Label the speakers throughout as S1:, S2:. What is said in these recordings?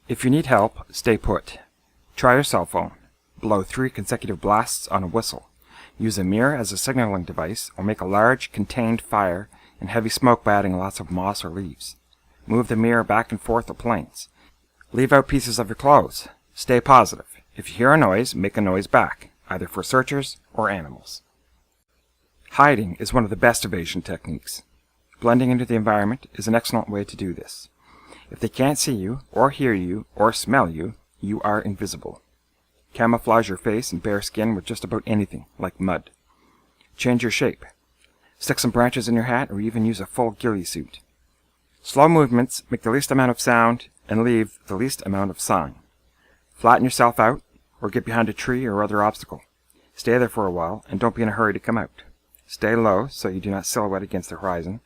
S1: If you need help, stay put. Try your cell phone. Blow 3 consecutive blasts on a whistle. Use a mirror as a signaling device, or make a large, contained fire and heavy smoke by adding lots of moss or leaves. Move the mirror back and forth at planes. Leave out pieces of your clothes. Stay positive. If you hear a noise, make a noise back, either for searchers or animals. Hiding is one of the best evasion techniques. Blending into the environment is an excellent way to do this. If they can't see you, or hear you, or smell you, you are invisible. Camouflage your face and bare skin with just about anything, like mud. Change your shape. Stick some branches in your hat, or even use a full ghillie suit. Slow movements make the least amount of sound and leave the least amount of sign. Flatten yourself out, or get behind a tree or other obstacle. Stay there for a while, and don't be in a hurry to come out. Stay low so you do not silhouette against the horizon,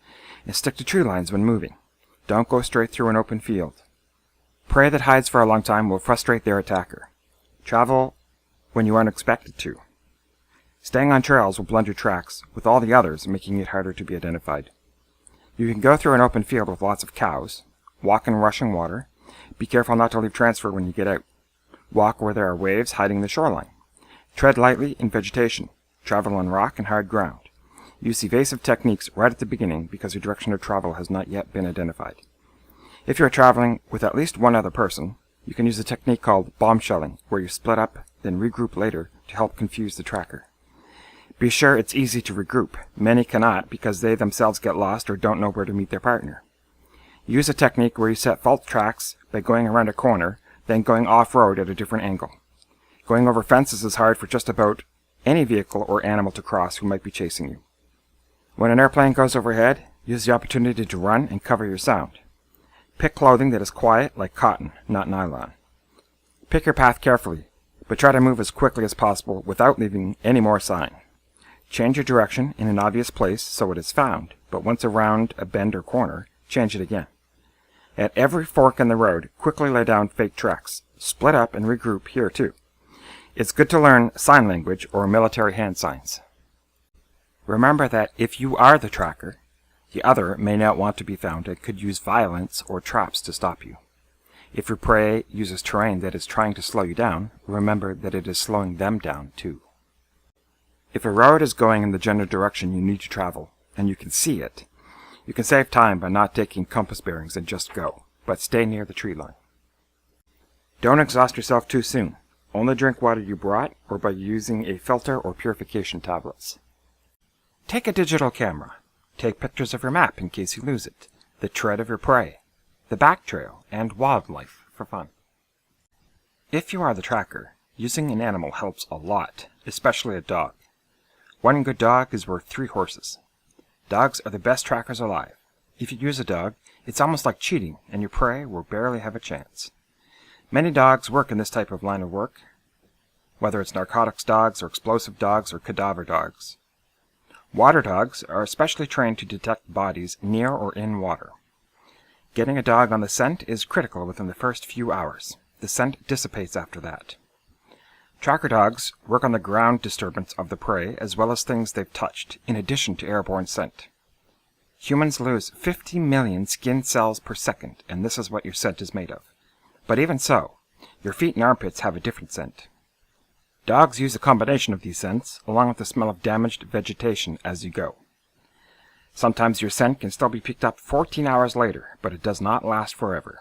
S1: and stick to tree lines when moving. Don't go straight through an open field. Prey that hides for a long time will frustrate their attacker. Travel when you aren't expected to. Staying on trails will blend your tracks with all the others, making it harder to be identified. You can go through an open field with lots of cows. Walk in rushing water. Be careful not to leave transfer when you get out. Walk where there are waves hiding the shoreline. Tread lightly in vegetation. Travel on rock and hard ground. Use evasive techniques right at the beginning because your direction of travel has not yet been identified. If you are traveling with at least one other person, you can use a technique called bombshelling, where you split up, then regroup later to help confuse the tracker. Be sure it's easy to regroup. Many cannot because they themselves get lost or don't know where to meet their partner. Use a technique where you set false tracks by going around a corner, then going off-road at a different angle. Going over fences is hard for just about any vehicle or animal to cross who might be chasing you. When an airplane goes overhead, use the opportunity to run and cover your sound. Pick clothing that is quiet, like cotton, not nylon. Pick your path carefully, but try to move as quickly as possible without leaving any more sign. Change your direction in an obvious place so it is found, but once around a bend or corner, change it again. At every fork in the road, quickly lay down fake tracks. Split up and regroup here too. It's good to learn sign language or military hand signs. Remember that if you are the tracker, the other may not want to be found and could use violence or traps to stop you. If your prey uses terrain that is trying to slow you down, remember that it is slowing them down too. If a road is going in the general direction you need to travel, and you can see it, you can save time by not taking compass bearings and just go, but stay near the tree line. Don't exhaust yourself too soon. Only drink water you brought or by using a filter or purification tablets. Take a digital camera. Take pictures of your map in case you lose it, the tread of your prey, the back trail, and wildlife for fun. If you are the tracker, using an animal helps a lot, especially a dog. One good dog is worth 3 horses. Dogs are the best trackers alive. If you use a dog, it's almost like cheating, and your prey will barely have a chance. Many dogs work in this type of line of work, whether it's narcotics dogs or explosive dogs or cadaver dogs. Water dogs are especially trained to detect bodies near or in water. Getting a dog on the scent is critical within the first few hours. The scent dissipates after that. Tracker dogs work on the ground disturbance of the prey as well as things they've touched, in addition to airborne scent. Humans lose 50 million skin cells per second, and this is what your scent is made of. But even so, your feet and armpits have a different scent. Dogs use a combination of these scents, along with the smell of damaged vegetation as you go. Sometimes your scent can still be picked up 14 hours later, but it does not last forever.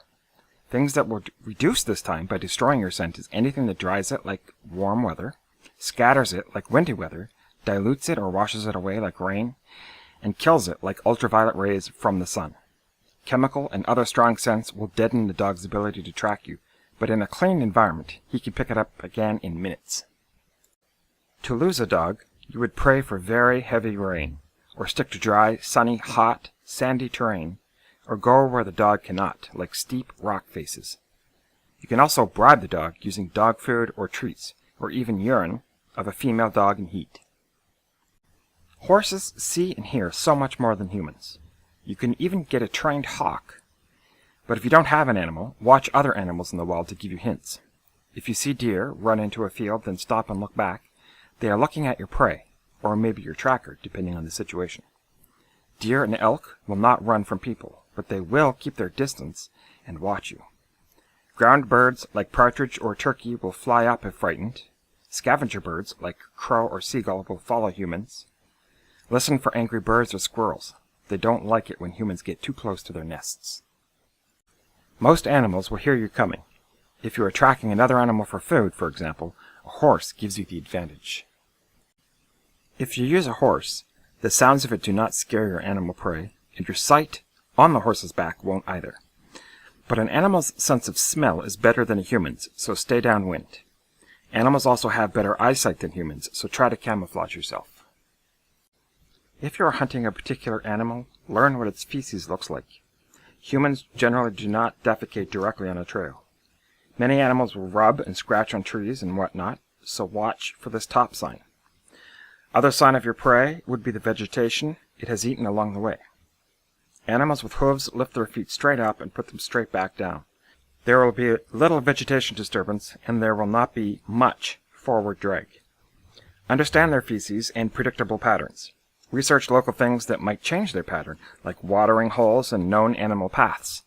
S1: Things that will reduce this time by destroying your scent is anything that dries it like warm weather, scatters it like windy weather, dilutes it or washes it away like rain, and kills it like ultraviolet rays from the sun. Chemical and other strong scents will deaden the dog's ability to track you, but in a clean environment, he can pick it up again in minutes. To lose a dog, you would pray for very heavy rain, or stick to dry, sunny, hot, sandy terrain, or go where the dog cannot, like steep rock faces. You can also bribe the dog using dog food or treats, or even urine of a female dog in heat. Horses see and hear so much more than humans. You can even get a trained hawk. But if you don't have an animal, watch other animals in the wild to give you hints. If you see deer run into a field, then stop and look back. They are looking at your prey, or maybe your tracker, depending on the situation. Deer and elk will not run from people, but they will keep their distance and watch you. Ground birds like partridge or turkey will fly up if frightened. Scavenger birds like crow or seagull will follow humans. Listen for angry birds or squirrels. They don't like it when humans get too close to their nests. Most animals will hear you coming. If you are tracking another animal for food, for example, a horse gives you the advantage. If you use a horse, the sounds of it do not scare your animal prey, and your sight on the horse's back won't either. But an animal's sense of smell is better than a human's, so stay downwind. Animals also have better eyesight than humans, so try to camouflage yourself. If you are hunting a particular animal, learn what its feces looks like. Humans generally do not defecate directly on a trail. Many animals will rub and scratch on trees and whatnot, so watch for this top sign. Other sign of your prey would be the vegetation it has eaten along the way. Animals with hooves lift their feet straight up and put them straight back down. There will be little vegetation disturbance, and there will not be much forward drag. Understand their feces and predictable patterns. Research local things that might change their pattern, like watering holes and known animal paths.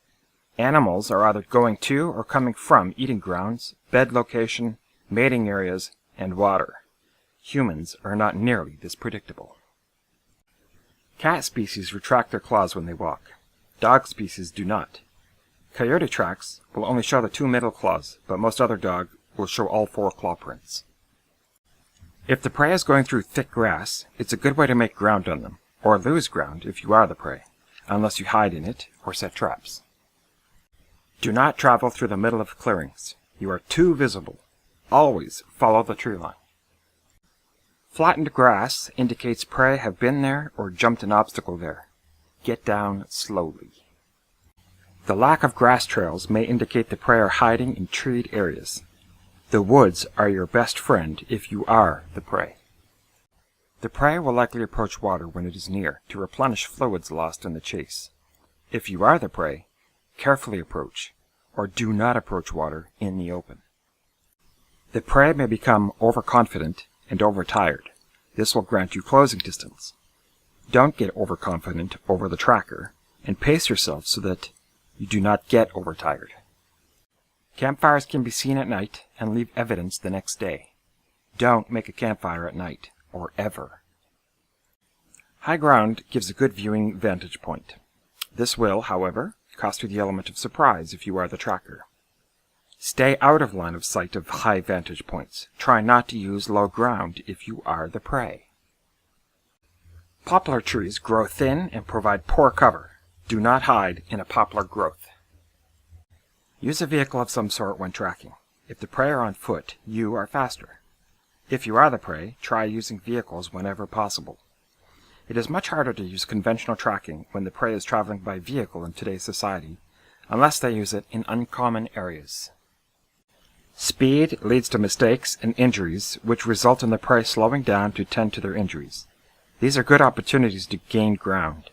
S1: Animals are either going to or coming from eating grounds, bed location, mating areas, and water. Humans are not nearly this predictable. Cat species retract their claws when they walk. Dog species do not. Coyote tracks will only show the 2 middle claws, but most other dogs will show all 4 claw prints. If the prey is going through thick grass, it's a good way to make ground on them, or lose ground if you are the prey, unless you hide in it or set traps. Do not travel through the middle of clearings. You are too visible. Always follow the tree line. Flattened grass indicates prey have been there or jumped an obstacle there. Get down slowly. The lack of grass trails may indicate the prey are hiding in treed areas. The woods are your best friend if you are the prey. The prey will likely approach water when it is near to replenish fluids lost in the chase. If you are the prey, carefully approach, or do not approach water in the open. The prey may become overconfident and overtired. This will grant you closing distance. Don't get overconfident over the tracker, and pace yourself so that you do not get overtired. Campfires can be seen at night and leave evidence the next day. Don't make a campfire at night, or ever. High ground gives a good viewing vantage point. This will, however, cost you the element of surprise if you are the tracker. Stay out of line of sight of high vantage points. Try not to use low ground if you are the prey. Poplar trees grow thin and provide poor cover. Do not hide in a poplar growth. Use a vehicle of some sort when tracking. If the prey are on foot, you are faster. If you are the prey, try using vehicles whenever possible. It is much harder to use conventional tracking when the prey is traveling by vehicle in today's society, unless they use it in uncommon areas. Speed leads to mistakes and injuries, which result in the prey slowing down to tend to their injuries. These are good opportunities to gain ground,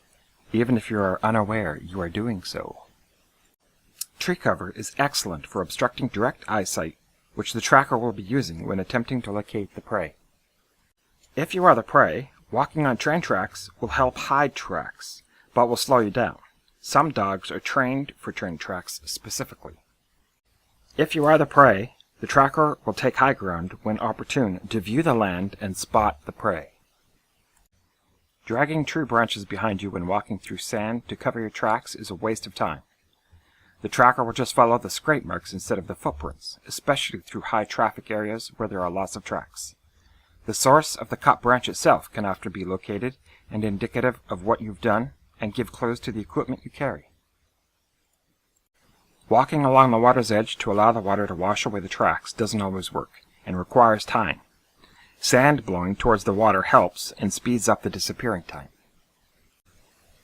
S1: even if you are unaware you are doing so. Tree cover is excellent for obstructing direct eyesight, which the tracker will be using when attempting to locate the prey. If you are the prey, walking on train tracks will help hide tracks, but will slow you down. Some dogs are trained for train tracks specifically. If you are the prey, the tracker will take high ground when opportune to view the land and spot the prey. Dragging tree branches behind you when walking through sand to cover your tracks is a waste of time. The tracker will just follow the scrape marks instead of the footprints, especially through high traffic areas where there are lots of tracks. The source of the cut branch itself can often be located and indicative of what you've done and give clues to the equipment you carry. Walking along the water's edge to allow the water to wash away the tracks doesn't always work and requires time. Sand blowing towards the water helps and speeds up the disappearing time.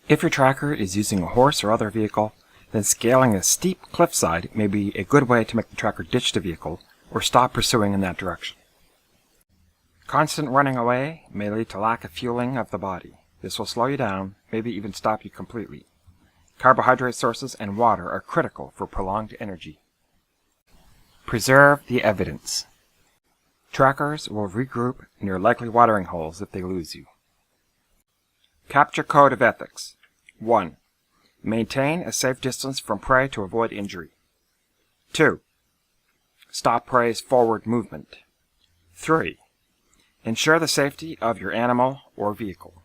S1: If your tracker is using a horse or other vehicle, then scaling a steep cliffside may be a good way to make the tracker ditch the vehicle or stop pursuing in that direction. Constant running away may lead to lack of fueling of the body. This will slow you down, maybe even stop you completely. Carbohydrate sources and water are critical for prolonged energy. Preserve the evidence. Trackers will regroup near likely watering holes if they lose you. Capture Code of Ethics. 1. Maintain a safe distance from prey to avoid injury. 2. Stop prey's forward movement. 3. Ensure the safety of your animal or vehicle.